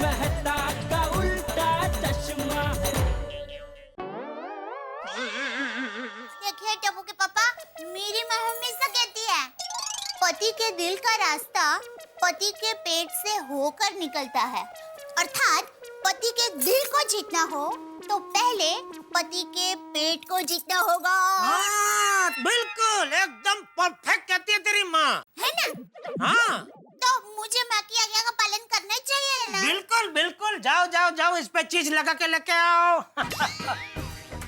मेहता का उल्टा चश्मा। देखिए टप्पू के पापा, मेरी माँ हमेशा कहती है पति के दिल का रास्ता पति के पेट से होकर निकलता है। अर्थात पति के दिल को जीतना हो तो पहले पति के पेट को जीतना होगा। हाँ, बिल्कुल एकदम परफेक्ट कहती है तेरी माँ, है ना? हाँ। तो मुझे माँ की आज्ञा का पालन करना चाहिए ना? बिल्कुल बिल्कुल, जाओ जाओ जाओ, इस पे चीज लगा के लेके आओ।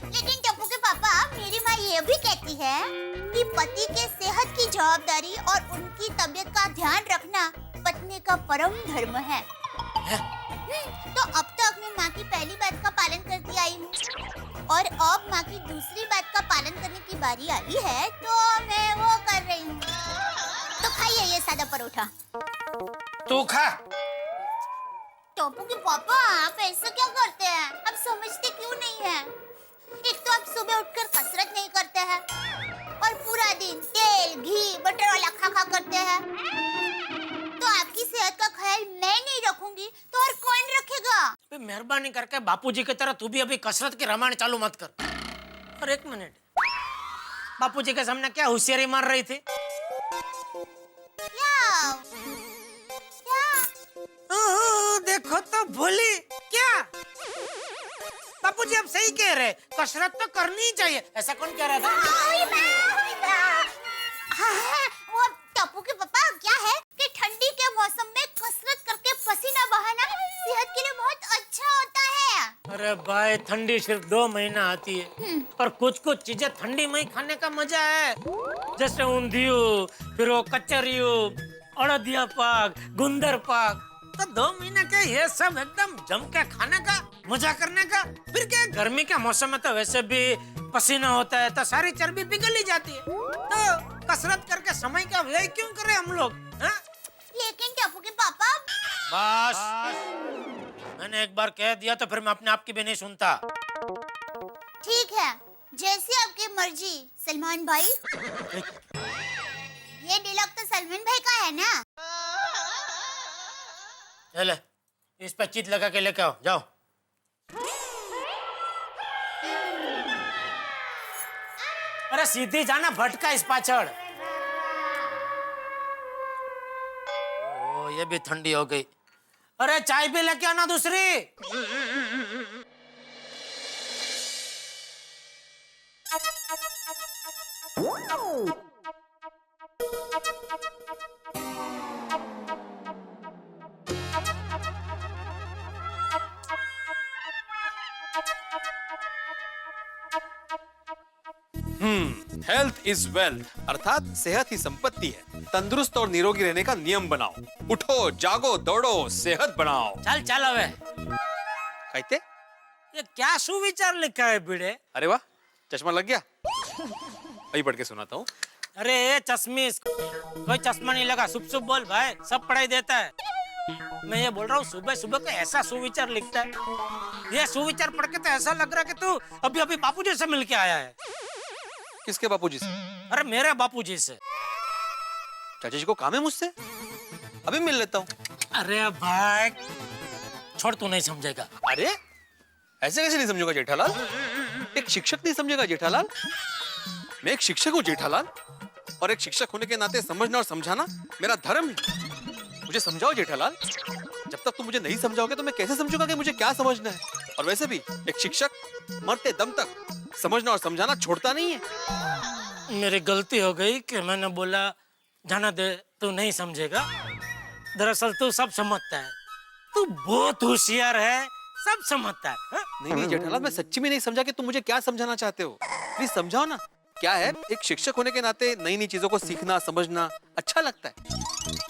लेकिन टप्पू के पापा, मेरी माँ ये भी कहती है कि पति के सेहत की जवाबदारी और उनकी तबीयत का ध्यान रखना पत्नी का परम धर्म है। तो अब तक मैं माँ की पहली बात का पालन करती आई हूँ और अब माँ की दूसरी बात का पालन करने की बारी आई है, तो मैं वो कर रही हूँ। तो खाइए ये सादा परोठा। तू खा। टप्पू के पापा, आप ऐसा क्या करते हैं? आप समझते क्यों नहीं है? एक तो आप सुबह उठकर कसरत नहीं करते हैं और पूरा दिन तेल घी बटर वाला खा करते हैं। तो आपकी सेहत का ख्याल मैं नहीं रखूंगी तो और कौन रखेगा? मेहरबानी करके बापूजी की तरह तू भी अभी कसरत की रामायण चालू मत कर। और एक मिनट, बापूजी के सामने क्या होशियारी मार रही थी? क्या? देखो तो भोली क्या? बापूजी अब सही कह रहे, कसरत तो करनी ही चाहिए। ऐसा कौन कह रहा था? वो टप्पू के पापा, क्या है कि ठंडी के मौसम में कसरत करके पसीना बहाना सेहत के लिए बहुत अच्छा होता है। अरे भाई, ठंडी सिर्फ 2 महीना आती है और कुछ कुछ चीजें ठंडी में ही खाने का मजा है, जैसे ऊंधियो, फिर वो कचरियो, अड़दिया पाक, गुंदर पाक। तो 2 महीने के ये सब एकदम जम के खाने का, मजा करने का। फिर क्या, गर्मी के मौसम में तो वैसे भी पसीना होता है तो सारी चर्बी पिघल ही जाती है। तो कसरत करके समय का व्यय क्यों करें हम लोग? लेकिन टप्पू के पापा, बस मैंने एक बार कह दिया तो फिर मैं अपने आप की भी नहीं सुनता। ठीक है, जैसी आपकी मर्जी सलमान भाई। ये डायलॉग तो सलमान भाई का है ना? ले, इस पे चीज लगा के लेके आओ, जाओ। अरे सीधी जाना, भटका इस पाछड़। ओ, ये भी ठंडी हो गई। अरे चाय भी लेके आना दूसरी। हेल्थ इज वेल्थ, अर्थात सेहत ही संपत्ति है। तंदुरुस्त और निरोगी रहने का नियम बनाओ। उठो, जागो, दौड़ो, सेहत बनाओ। चल चल अबे। कहते ये क्या सुविचार लिखा है बिड़े? अरे वाह, चश्मा लग गया। अभी पढ़ के सुनाता हूँ। अरे चश्मिश, कोई चश्मा नहीं लगा। शुभ शुभ बोल भाई, सब पढ़ाई देता है। मैं ये बोल रहा हूँ, सुबह सुबह को ऐसा सुविचार लिखता है। ये सुविचार पढ़ के तो ऐसा लग रहा है कि तू अभी अभी बापूजी से मिल के आया है। किसके बापूजी से? अरे मेरे बापूजी से। चाचा जी को काम है मुझसे, अभी मिल लेता हूँ। अरे भाई छोड़, तू नहीं समझेगा। अरे ऐसे कैसे नहीं समझूंगा जेठालाल? एक शिक्षक नहीं समझेगा जेठालाल? मैं एक शिक्षक हूँ जेठालाल, और एक शिक्षक होने के नाते समझना और समझाना मेरा धर्म है। मुझे समझाओ जेठालाल। जब तक तुम मुझे नहीं समझाओगे तो मैं कैसे समझूंगा कि मुझे क्या समझना है? और वैसे भी एक शिक्षक मरते दम तक समझना और समझाना छोड़ता नहीं है। मेरी गलती हो गई कि मैंने बोला जाना दे, तू नहीं समझेगा। दरअसल तू सब समझता है, तू बहुत होशियार है, सब समझता है। नहीं नहीं जेठालाल, मैं सच्ची में नहीं समझा कि तुम मुझे क्या समझाना चाहते हो। प्लीज समझाओ ना। क्या है, एक शिक्षक होने के नाते नई नई चीजों को सीखना समझना अच्छा लगता है।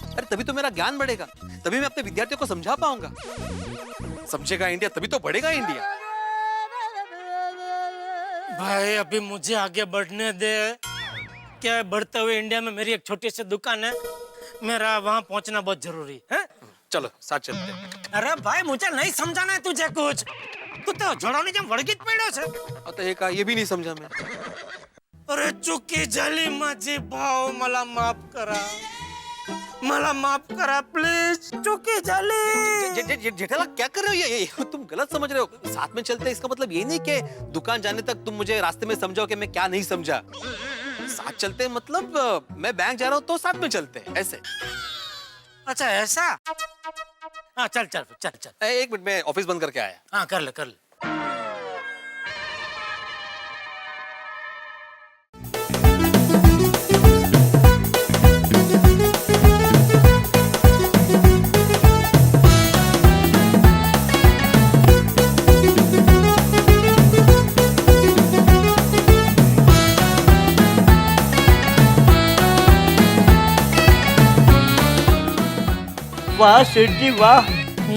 अरे तभी तो मेरा ज्ञान बढ़ेगा, तभी मैं अपने विद्यार्थियों को समझा पाऊंगा। समझेगा इंडिया तभी तो बढ़ेगा इंडिया। भाई अभी मुझे आगे बढ़ने दे। क्या है, बढ़ते हुए इंडिया में मेरी एक छोटी सी दुकान है, मेरा वहां पहुंचना बहुत जरूरी है। चलो साथ चलते हैं। अरे भाई मुझे नहीं समझाना है तुझे कुछ, तू तो जोड़ानी जब वड़गित पेड़ो छे। अतः का ये भी नहीं समझा मैं। अरे चुकी झाली माझी भाव, मला माफ करा। मला माफ करा प्लीज, चुकी झाली. जेठालाल क्या कर रहे हो ये तुम गलत समझ रहे हो. साथ में चलते इसका मतलब ये नहीं कि दुकान जाने तक तुम मुझे रास्ते में समझाओ कि मैं क्या नहीं समझा. साथ चलते मतलब मैं बैंक जा रहा हूँ तो साथ में चलते हैं ऐसे. अच्छा ऐसा. हाँ चल चल चल चल. एक मिनट मैं ऑफिस बंद करके आया. हाँ कर ले कर ले. वाह सेठ जी वाह.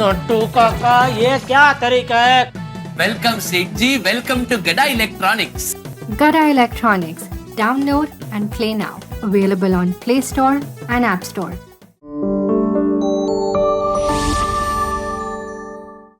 नट्टू काका ये क्या तरीका है? Welcome, Seth ji. Welcome to Gada Electronics. Gada Electronics. Download and play now. Available on Play Store and App Store.